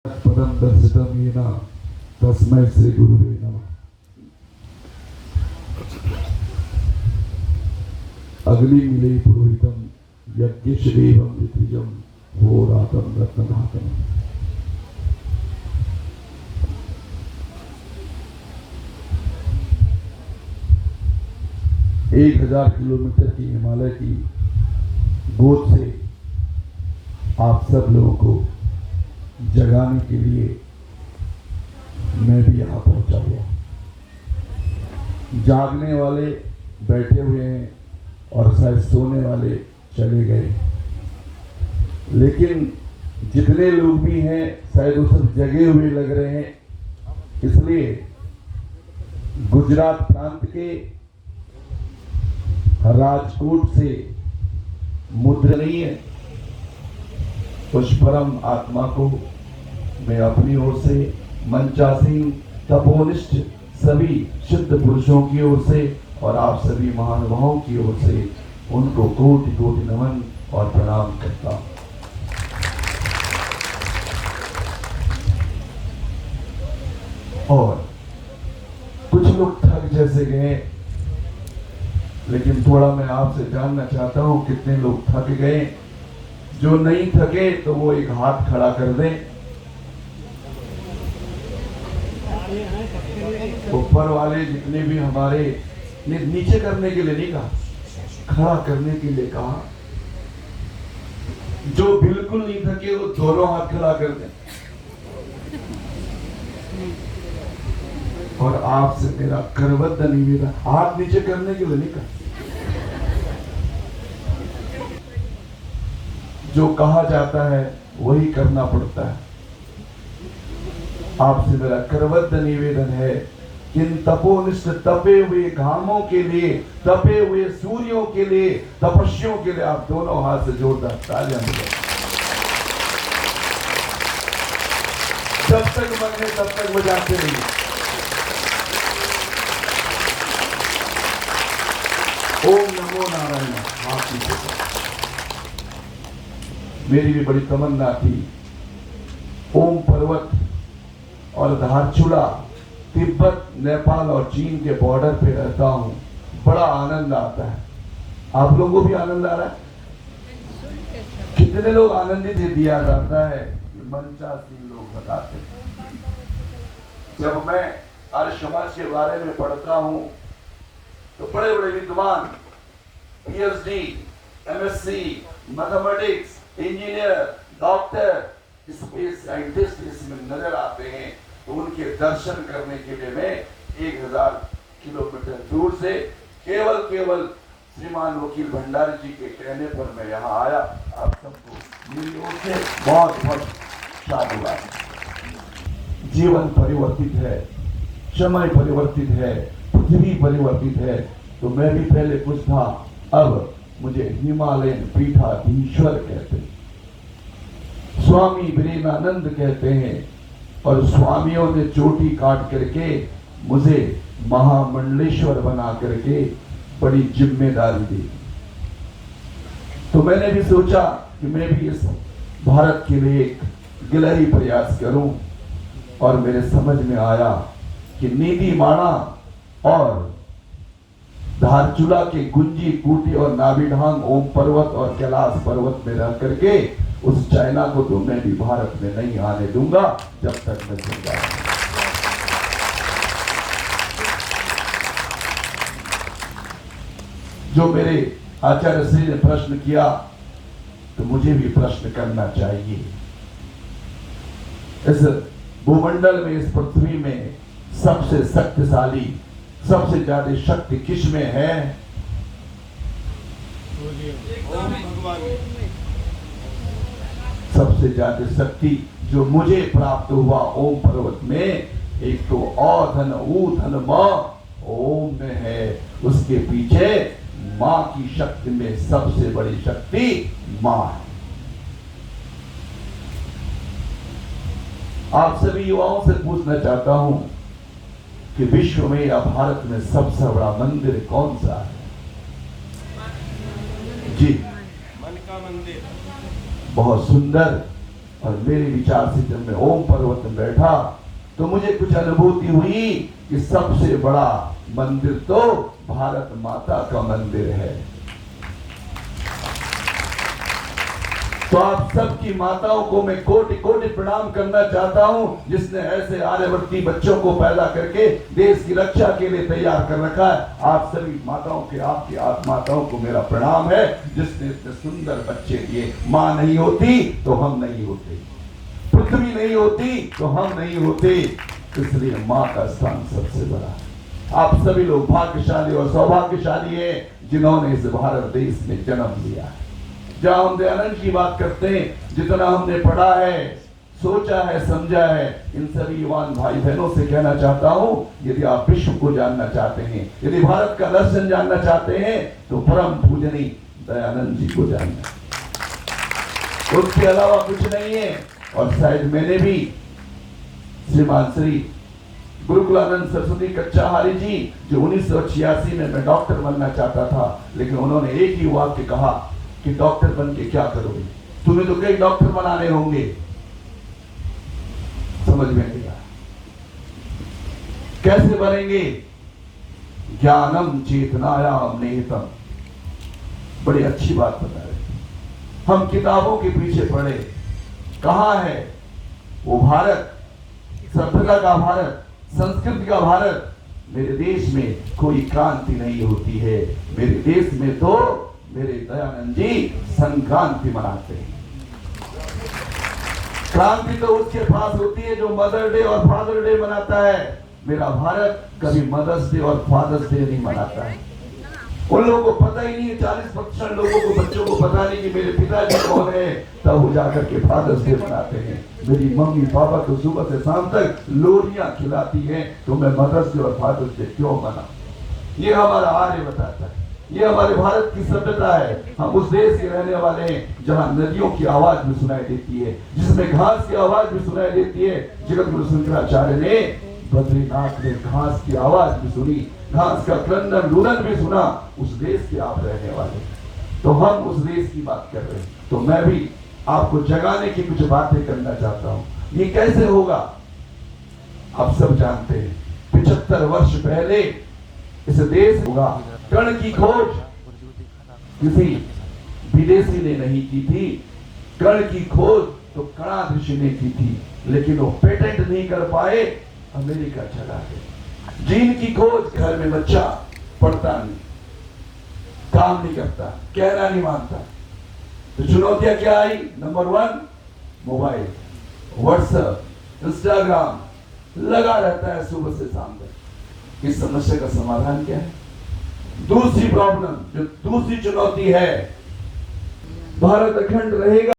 पदम दर्शितम येन तस्मै श्री गुरुवे नमः। अग्निमीले पुरोहितम यज्ञेशदेवं ऋतुजं होरातं रत्नधातम्। 1000 किलोमीटर की हिमालय की गोद से आप सब लोगों को जगाने के लिए मैं भी यहाँ पहुंचा हुआ। जागने वाले बैठे हुए हैं और शायद सोने वाले चले गए, लेकिन जितने लोग भी हैं शायद वो सब जगे हुए लग रहे हैं। इसलिए गुजरात प्रांत के राजकोट से मुद्रा नहीं है, उस परम आत्मा को मैं अपनी ओर से मंचासीन तपोनिष्ठ सभी सिद्ध पुरुषों की ओर से और आप सभी महानुभावों की ओर से उनको कोटि कोटि नमन और प्रणाम करता हूं। और कुछ लोग थक जैसे गए, लेकिन थोड़ा मैं आपसे जानना चाहता हूं कितने लोग थक गए। जो नहीं थके तो वो एक हाथ खड़ा कर दें। ऊपर वाले जितने भी हमारे नीचे करने के लिए नहीं कहा, खड़ा करने के लिए कहा। जो बिल्कुल नहीं थके वो दोनों हाथ खड़ा कर दें। और आपसे मेरा करबद्ध निवेदन, हाथ नीचे करने के लिए नहीं कहा। जो कहा जाता है वही करना पड़ता है। आपसे मेरा करबद्ध निवेदन है कि इन तपोनिष्ठ तपे हुए घामों के लिए, तपे हुए सूर्यों के लिए, तपस्वियों के लिए आप दोनों हाथ से जोरदार तालियां बजाएं। जब तक मन है तब तक बजाते रहिए। ओम नमो नारायण। मेरी भी बड़ी तमन्ना थी, ओम पर्वत और धारचूला, तिब्बत, नेपाल और चीन के बॉर्डर पे रहता हूं, बड़ा आनंद आता है। आप लोगों को भी आनंद आ रहा है? कितने लोग आनंदित दिया जाता है? मंचासीन लोग बताते हैं। जब मैं आर्य समाज के बारे में पढ़ता हूं तो बड़े बड़े विद्वान, PhD, MSc, mathematics, engineer, doctor, space scientist इसमें नजर आते हैं। तो उनके दर्शन करने के लिए मैं 1000 किलोमीटर दूर से केवल श्रीमान वकील भंडारी जी के कहने पर मैं यहाँ आया। आप सबको मेरी ओर से बहुत बहुत साधुवाद। जीवन परिवर्तित है, समय परिवर्तित है, पृथ्वी परिवर्तित है। तो मैं भी पहले कुछ था, अब मुझे हिमालयन पीठाधीश्वर कहते हैं, स्वामी प्रेमानंद कहते हैं। और स्वामियों ने चोटी काट करके मुझे महामंडलेश्वर बना करके बड़ी जिम्मेदारी दी। तो मैंने भी सोचा कि मैं भी इस भारत के लिए एक गिलहरी प्रयास करूं। और मेरे समझ में आया कि नीति माणा और धारचूला के गुंजी, कूटी और नाभिढांग ओम पर्वत और कैलाश पर्वत में रह करके उस चाइना को तो मैं भी भारत में नहीं आने दूंगा जब तक मैं जिंदा हूं। जो मेरे आचार्य श्री ने प्रश्न किया तो मुझे भी प्रश्न करना चाहिए। इस भूमंडल में, इस पृथ्वी में सबसे शक्तिशाली, सबसे ज्यादा शक्ति किस में है? सबसे ज्यादा शक्ति जो मुझे प्राप्त हुआ ओम पर्वत में, एक तो औ धन ऊ धन म ओम में है। उसके पीछे मां की शक्ति में सबसे बड़ी शक्ति मां है। आप सभी युवाओं से पूछना चाहता हूं कि विश्व में या भारत में सबसे बड़ा मंदिर कौन सा है? जी, मन का मंदिर। बहुत सुंदर और मेरे विचार से जब मैं ओम पर्वत में बैठा तो मुझे कुछ अनुभूति हुई कि सबसे बड़ा मंदिर तो भारत माता का मंदिर है। तो आप सबकी माताओं को मैं कोटि कोटि प्रणाम करना चाहता हूं, जिसने ऐसे आर्यवर्ती बच्चों को पैदा करके देश की रक्षा के लिए तैयार कर रखा है। आप सभी माताओं के, आपकी माताओं को मेरा प्रणाम है, जिसने इतने सुंदर बच्चे दिए। मां नहीं होती तो हम नहीं होते, पृथ्वी नहीं होती तो हम नहीं होते, इसलिए मां का स्थान सबसे बड़ा है। आप सभी लोग भाग्यशाली और सौभाग्यशाली हैं जिन्होंने इस भारत देश में जन्म लिया है। जहां हम दयानंद की बात करते हैं, जितना हमने पढ़ा है, सोचा है, समझा है, इन सभी युवान भाई बहनों से कहना चाहता हूं, यदि आप विश्व को जानना चाहते हैं, यदि भारत का दर्शन जानना चाहते हैं, तो परम पूजनी दयानंद जी को जानना, उसके अलावा कुछ नहीं है। और शायद मैंने भी श्रीमान श्री गुरुकुलानंद सरस्वती कच्चाहारी जी, जो 1986 में मैं डॉक्टर बनना चाहता था, लेकिन उन्होंने एक ही वाक्य कहा कि डॉक्टर बन के क्या करोगे, तुम्हें तो कई डॉक्टर बनाने होंगे। समझ में नहीं आया कैसे बनेंगे। ज्ञानम चेतनायाम निहितम, बड़ी अच्छी बात बता रहे। हम किताबों के पीछे पड़े, कहां है वो भारत, सभ्यता का भारत, संस्कृति का भारत। मेरे देश में कोई क्रांति नहीं होती है, मेरे देश में तो मेरे दयानंद जी संक्रांति मनाते हैं। क्रांति तो उसके पास होती है जो मदर डे और फादर डे मनाता है। मेरा भारत कभी मदर्स डे और फादर्स डे नहीं मनाता है। उन लोगों को पता ही नहीं है, 40% लोगों को, बच्चों को पता नहीं कि मेरे पिताजी कौन है, तब वो जाकर के फादर्स डे मनाते हैं। मेरी मम्मी पापा तो सुबह से शाम तक लोरियां खिलाती हैं, तो मैं मदर्स डे और फादर्स डे क्यों मनाऊं। ये हमारा आर्य बताता है, ये हमारे भारत की सभ्यता है। हम उस देश के रहने वाले हैं जहां नदियों की आवाज भी सुनाई देती है, जिसमें घास की आवाज भी सुनाई देती है। जगत गुरु शंकराचार्य ने बद्रीनाथ में घास की आवाज भी सुनी, घास का क्रंदन रुदन भी सुना। उस देश के आप रहने वाले, तो हम उस देश की बात कर रहे हैं। तो मैं भी आपको जगाने की कुछ बातें करना चाहता हूं। ये कैसे होगा, आप सब जानते हैं। 75 वर्ष पहले इस देश होगा, कण की खोज किसी विदेशी ने नहीं की थी। कण की खोज तो कणाधृषि ने की थी, लेकिन वो पेटेंट नहीं कर पाए, अमेरिका चला गया। जीन की खोज, घर में बच्चा पढ़ता नहीं, काम नहीं करता, कहना नहीं मानता, तो चुनौतियां क्या आई। नंबर 1 मोबाइल, व्हाट्सएप, इंस्टाग्राम लगा रहता है सुबह से शाम तक। इस समस्या का समाधान क्या है। दूसरी प्रॉब्लम, जो दूसरी चुनौती है, भारत अखंड रहेगा